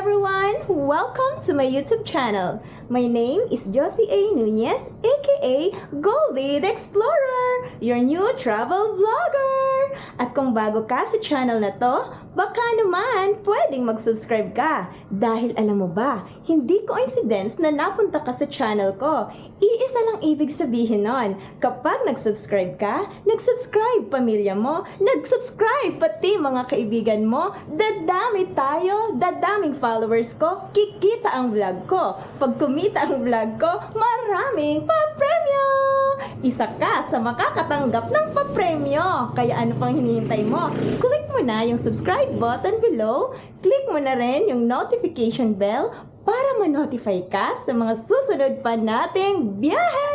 everyone! Welcome to my YouTube channel. My name is Josie A. Nunez, aka Goldie the Explorer, your new travel vlogger. At kung bago ka sa channel na to, baka naman pwedeng mag-subscribe ka. Dahil alam mo ba, hindi coincidence na napunta ka sa channel ko. Iisa lang ibig sabihin nun. Kapag nag-subscribe ka, nag-subscribe pamilya mo, nag-subscribe pati mga kaibigan mo, dadami tayo, dadaming followers ko, kikita ang vlog ko. Pag kumita ang vlog ko, maraming pa-premyo! Isa ka sa makakatanggap ng pa-premyo. Kaya ano pang hinihintay mo? Click mo na yung subscribe button below, click mo na rin yung notification bell para ma-notify ka sa mga susunod pa nating biyahe!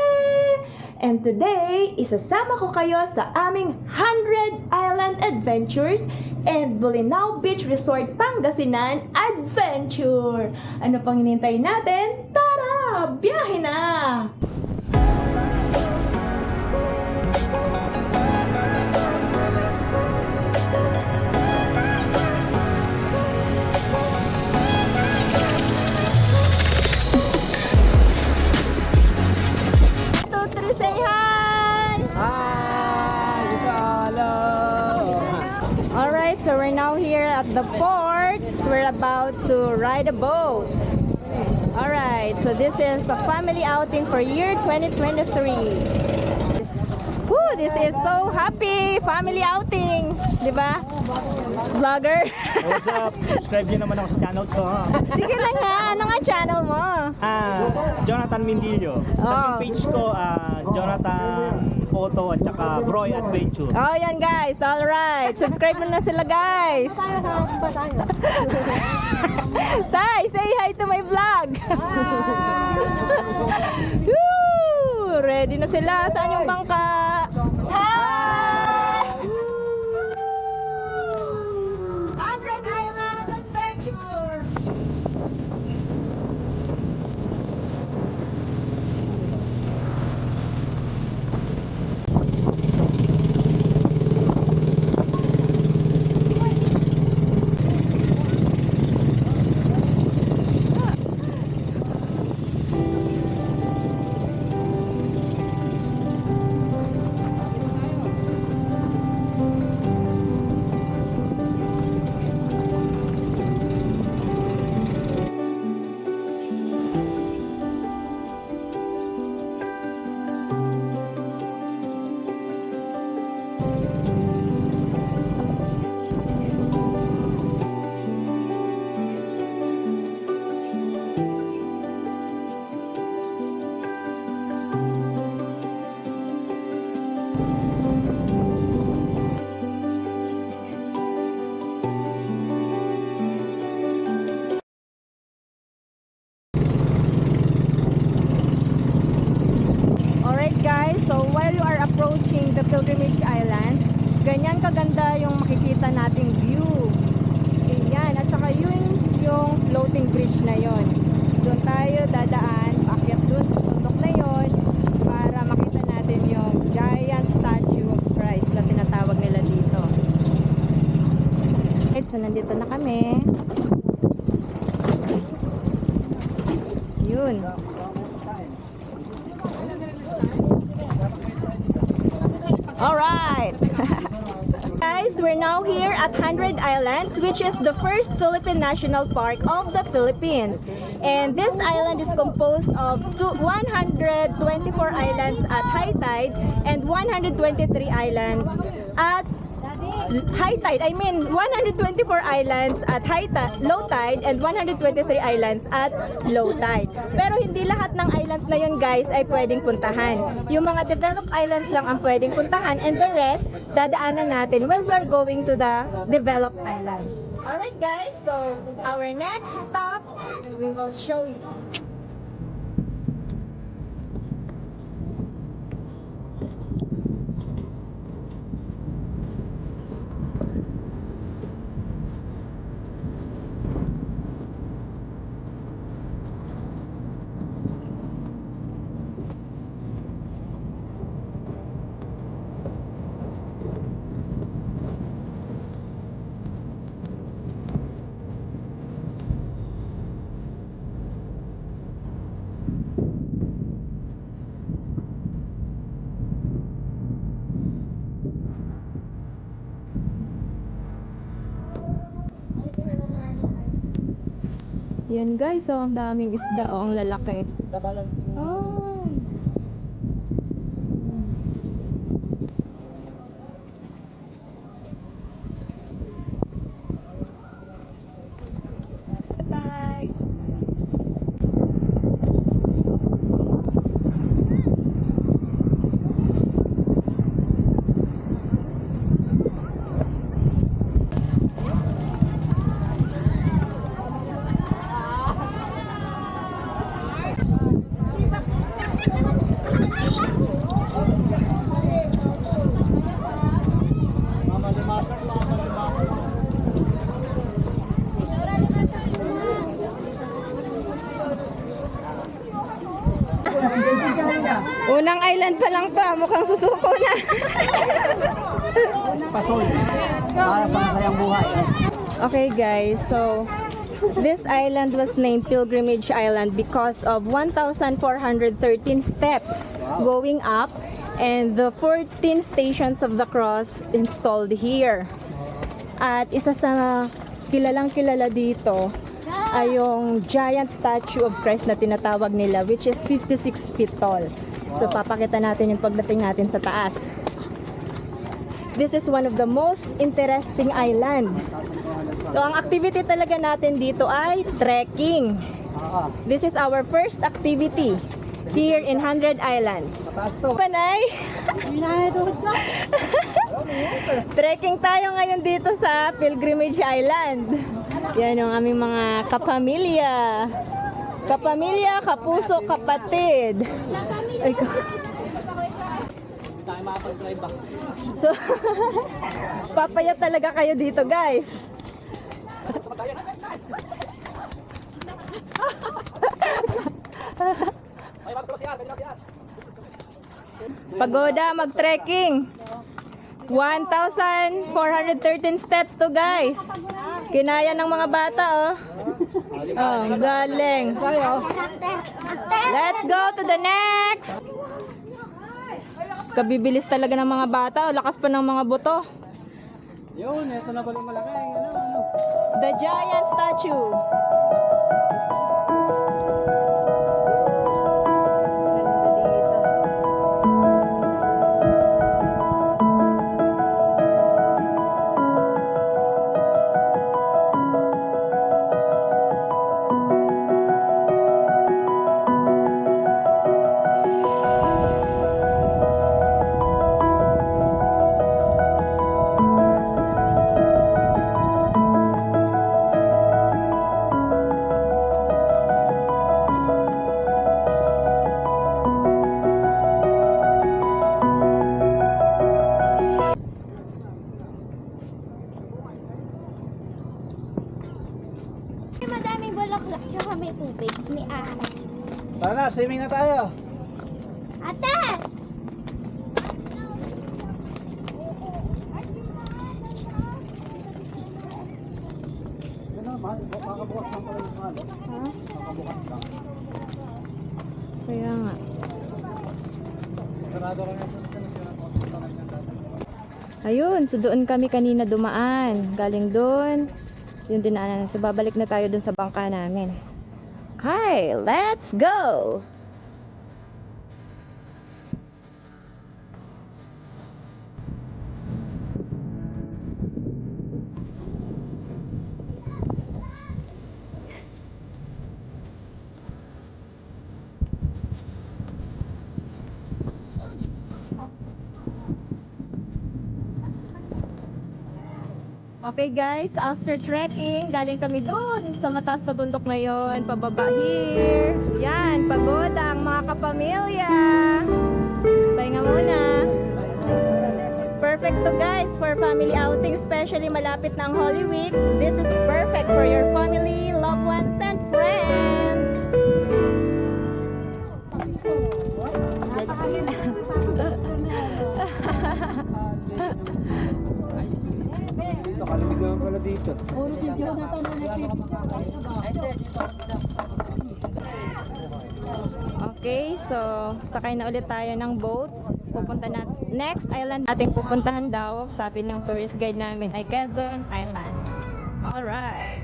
And today, isasama ko kayo sa aming 100 Island Adventures and Bolinao Beach Resort Pangasinan Adventure! Ano pang hinihintay natin? Tara! Biyahe na! Say hi! Hi! Hello! Alright, so we're now here at the port. We're about to ride a boat. Alright, so this is a family outing for year 2023. Woo, this is so happy family outing, di ba? Vlogger. What's up? Subscribe nyo naman ako sa channel ko, ha? Sige na nga, ano nga channel mo? Jonathan Mindillo. Tapos yung page ko, Jonathan Photo at saka Broy Adventure. Oh, yan guys. Alright. Subscribe mo na sila, guys. Tay, say hi to my vlog. Woo! Ready na sila. Saan yung bangka? Hi! 100 Island Adventure! So while you are approaching the Pilgrimage Island, ganyan kaganda yung makikita nating view. Ayan, at saka yun yung floating bridge na yon. Doon tayo dadaan, paakyat doon sa bundok na yon para makita natin yung giant statue of Christ na tinatawag nila dito. Right, so nandito na kami. Yun. Alright! Guys, we're now here at 100 Islands, which is the first Philippine National Park of the Philippines. And this island is composed of 124 islands at high tide and 123 islands at high tide. I mean 124 islands at low tide and 123 islands at low tide. Pero hindi lahat ng islands na yun, guys, ay pwedeng puntahan. Yung mga developed islands lang ang pwedeng puntahan and the rest dadaanan natin when we're going to the developed islands. Alright guys, so our next stop, we will show you. Yan guys, oh, ang daming isda, oh, ang lalaki. Oh. Bye. Unang island pa lang to, mukhang susuko na. Pasol. Para sa masayang buhay. Okay guys, so this island was named Pilgrimage Island because of 1,413 steps going up and the 14 stations of the cross installed here. At isa sa kilalang kilala dito ay yung giant statue of Christ na tinatawag nila, which is 56 feet tall. So papakita natin yung pagdating natin sa taas. This is one of the most interesting island. So ang activity talaga natin dito ay trekking. This is our first activity here in 100 Islands. Panay! Trekking tayo ngayon dito sa Pilgrimage Island. Yan yung aming mga kapamilya. Kapamilya, kapuso, kapatid. Ay, so, papaya talaga kayo dito, guys. Pagoda mag-trekking. 1,413 steps to, guys. Kinaya ng mga bata, oh. Oh, galing. Let's go to the next. Kabibilis talaga ng mga bata, oh. Lakas pa ng mga buto. Yun, ito na pala yung malaki. The giant statue. Ganda dito. Madaming bulaklak tsaka may tubig, may ahas. Tara na, swimming na tayo. Ate! Makabukas lang pala yung mahal. Makabukas lang. Kaya nga. Sarado lang yung Ayun, so doon kami kanina dumaan. Galing doon. Yung dinaanan. So babalik na tayo doon sa bangka namin. Okay, let's go! Okay guys, after trekking, galing kami doon sa mataas na bundok ngayon, pababa here. Yan, pagoda ang mga kapamilya. Pahinga muna. Perfect to guys for family outing, especially malapit na ang Holy Week. This is perfect for your family, loved ones, and friends. Kalamig naman pala dito. Okay, so sakay na ulit tayo ng boat. Pupunta na next island ating pupuntahan daw, sabi ng tourist guide namin ay Quezon Island. Alright.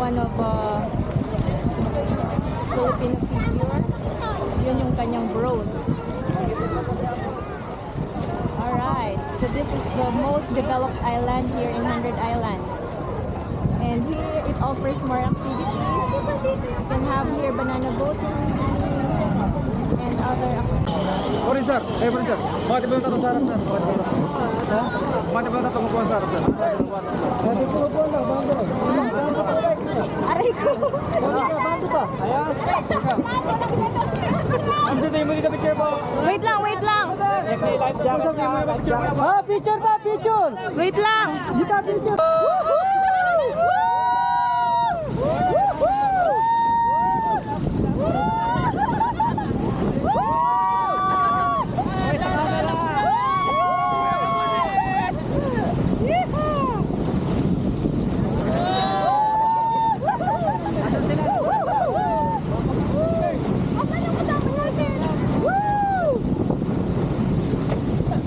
one of Filipino figure. Yun yung kanyang bronze. Alright, so this is the most developed island here in 100 Islands. And here it offers more activities. You can have here banana boating and other activities. Sorry sir, sorry sir. Bakit ba tayo sa harap sir? Bakit ba tayo kumukuha sa harap sir? Aray ko! Bantu ka. Ayos. Ang dito mo dito picture po. Wait lang, wait lang! Ah, picture pa, picture. Wait lang! Dito picture.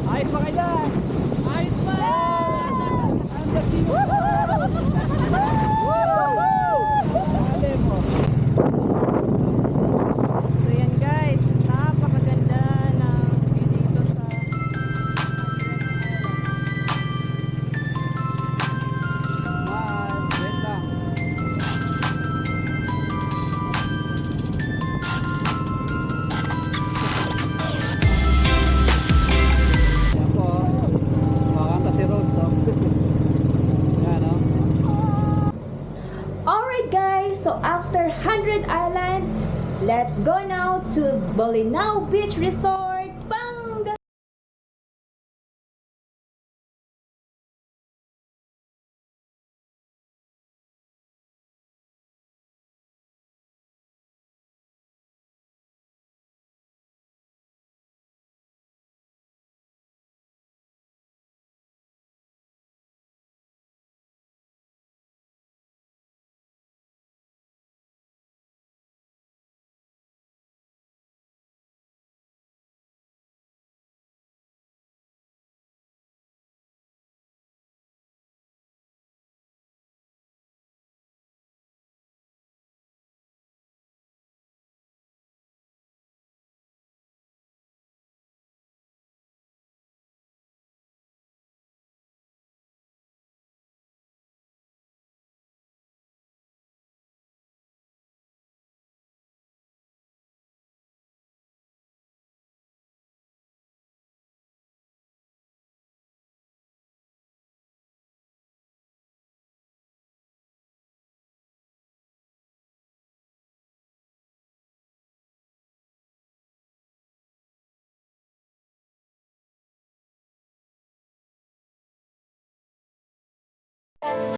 Ayos pa kayo. Ayos pa. So yan guys, napakaganda ng view dito sa Yan po. Makakanta si Rose. Yan o. Alright guys, so after 100 Islands, let's go now to Bolinao Beach Resort, Pangasinan.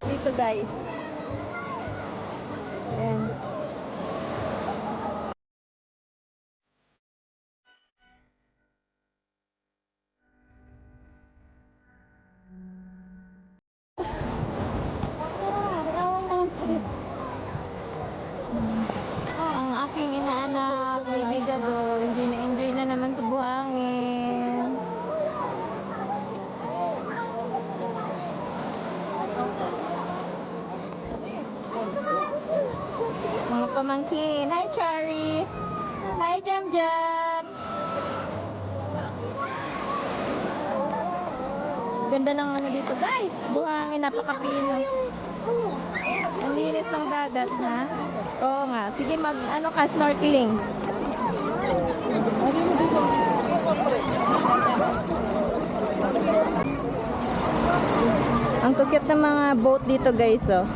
Dito guys. Ayan. Ang aking inaanak, kaibigan doon, enjoy na naman sa buhangin. Mga pamangkin. Hi, Chari. Hi, Jam Jam. Ganda ng ano dito, guys. Buhangin, napaka-pinos. Ang linis ng dagat, ha? Oo nga. Sige, ano ka, snorkeling. Ang cute ng mga boat dito, guys, oh.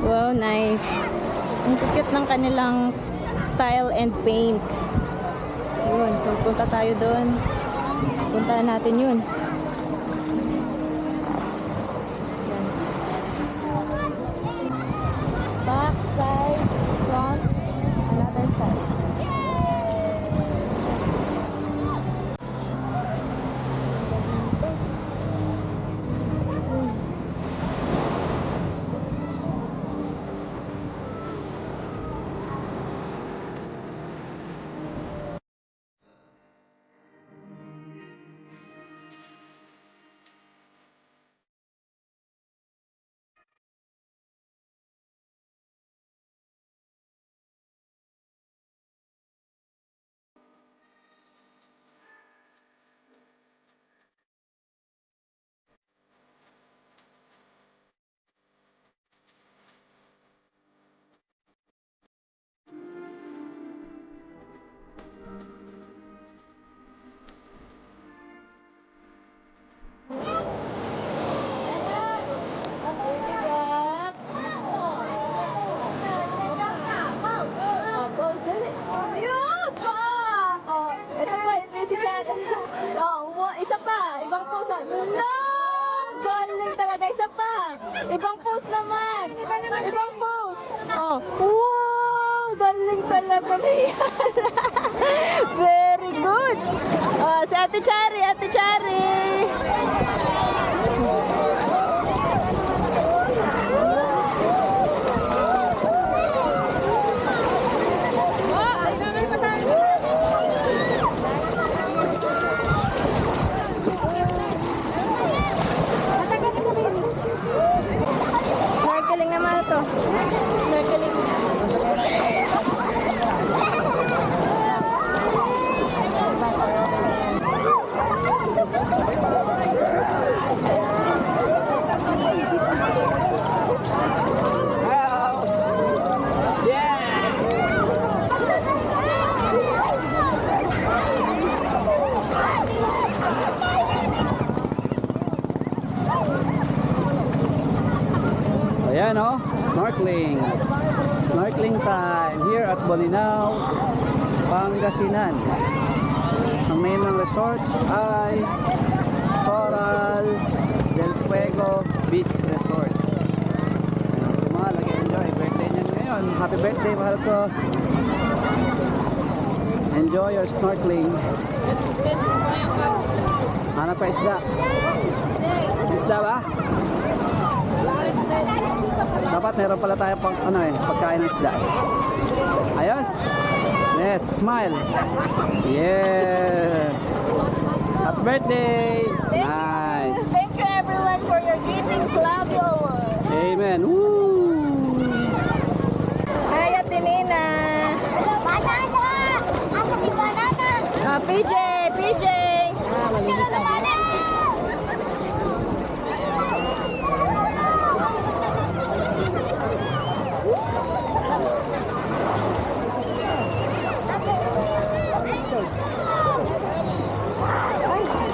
Wow, nice. Ang cute ng kanilang style and paint. Yun, so punta tayo doon. Puntahan natin yun. Back side, front, another side. Ada isa pa. Ibang pose naman. Ibang pose. Oh. Wow! Galing talaga niya. Very good. Oh, si Ate Chari, Ate Chari. Snorkeling naman ito. Snorkeling. Ayan oh, snorkeling. Snorkeling time here at Bolinao, Pangasinan. Ang name ng resorts ay Coral del Fuego Beach Resort. Si mga nag-enjoy. Birthday niyan ngayon. Happy birthday, mahal ko. Enjoy your snorkeling. Hanap pa isda. Isda ba? Dapat meron pala tayo pang pagkain ng isda. Ayos. Yes, smile. Yes. Happy birthday. Nice. Thank you everyone for your greetings. Love you all. Amen. Woo. Hi, Ate Nina. Banana! Ako si Banana! PJ, PJ.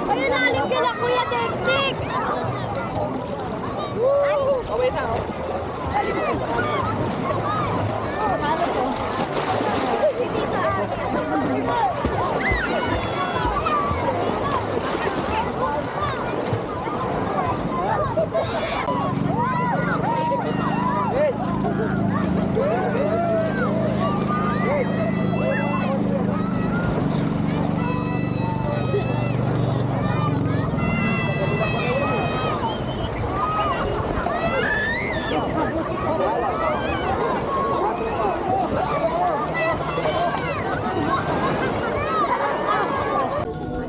Ayun, nalim ka na, Kuya Teknik! Oh, wait na.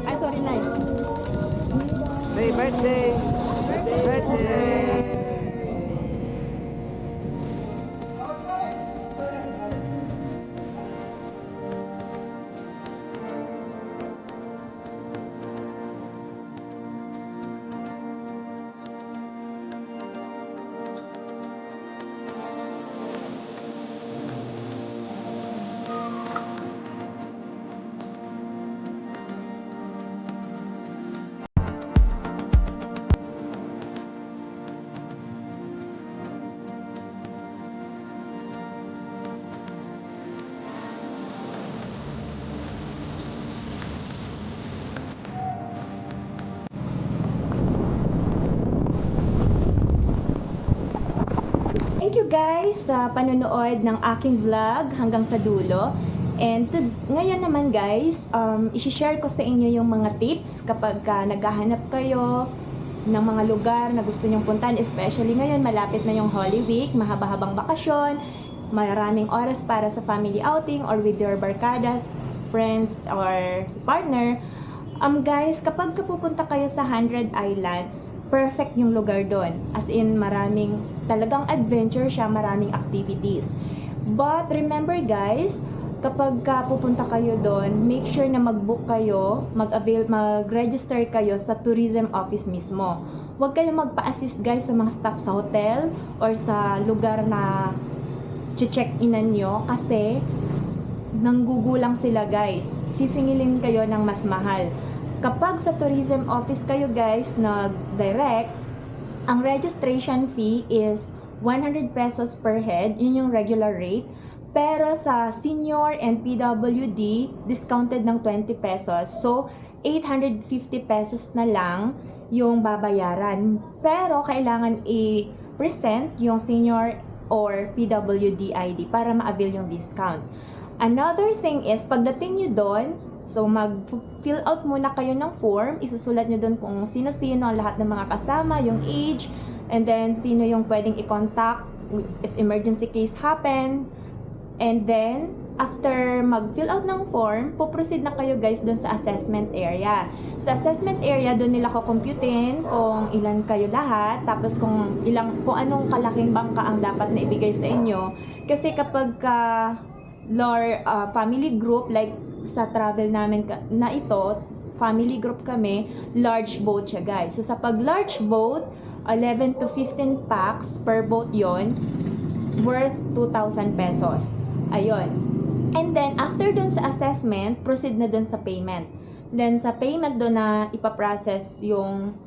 Ay, sorry na. Happy birthday. Birthday. Thank you guys sa panonood ng aking vlog hanggang sa dulo. And ngayon naman guys, isi-share ko sa inyo yung mga tips kapag naghahanap kayo ng mga lugar na gusto nyong puntahan. Especially ngayon, malapit na yung Holy Week, mahaba-habang bakasyon, maraming oras para sa family outing or with your barkadas, friends, or partner. Guys, kapag pupunta kayo sa 100 Islands, perfect yung lugar doon. As in, maraming talagang adventure siya, maraming activities. But remember guys, kapag pupunta kayo doon, make sure na mag-book kayo, mag-register kayo sa tourism office mismo. Huwag kayo magpa-assist guys sa mga staff sa hotel or sa lugar na check-inan nyo kasi nanggugulang sila guys. Sisingilin kayo ng mas mahal. Kapag sa tourism office kayo guys nag-direct, ang registration fee is 100 pesos per head, yun yung regular rate. Pero sa senior and PWD, discounted ng 20 pesos. So, 850 pesos na lang yung babayaran. Pero kailangan i-present yung senior or PWD ID para ma-avail yung discount. Another thing is, pagdating nyo doon, so mag-fill out muna kayo ng form, isusulat nyo doon kung sino-sino ang lahat ng mga kasama, yung age, and then sino yung pwedeng i-contact if emergency case happen. And then, after mag-fill out ng form, puproceed na kayo guys doon sa assessment area. Sa assessment area, doon nila ko-computein kung ilan kayo lahat, tapos kung anong kalaking bangka ang dapat na ibigay sa inyo. Kasi kapag family group, like sa travel namin na ito, family group kami, large boat siya guys. So sa pag large boat, 11 to 15 packs per boat yon, worth 2,000 pesos. Ayun. And then, after dun sa assessment, proceed na dun sa payment. Then, sa payment dun na ipaprocess yung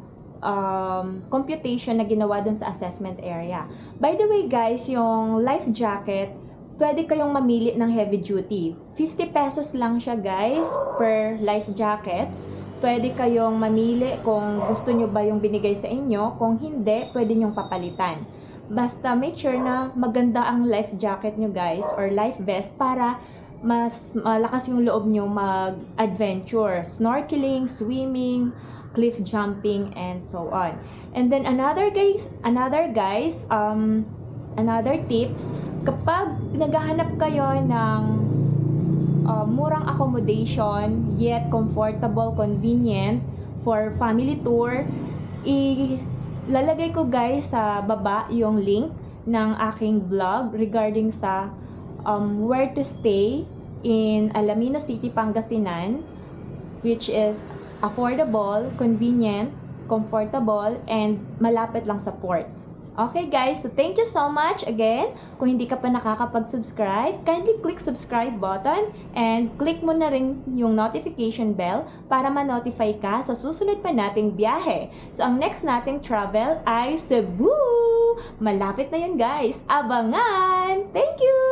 computation na ginawa dun sa assessment area. By the way, guys, yung life jacket, pwede kayong mamili ng heavy duty. 50 pesos lang siya, guys, per life jacket. Pwede kayong mamili kung gusto nyo ba yung binigay sa inyo. Kung hindi, pwede nyong papalitan. Basta make sure na maganda ang life jacket nyo guys or life vest para mas malakas yung loob nyo mag-adventure, snorkeling, swimming, cliff jumping, and so on. And then another tips, kapag naghahanap kayo ng murang accommodation yet comfortable, convenient for family tour, lalagay ko guys sa baba yung link ng aking vlog regarding sa where to stay in Alamino City, Pangasinan, which is affordable, convenient, comfortable, and malapit lang sa port. Okay guys, so thank you so much again. Kung hindi ka pa nakakapag-subscribe, kindly click subscribe button and click mo na rin yung notification bell para ma-notify ka sa susunod pa nating biyahe. So ang next nating travel ay Cebu! Malapit na yan guys! Abangan! Thank you!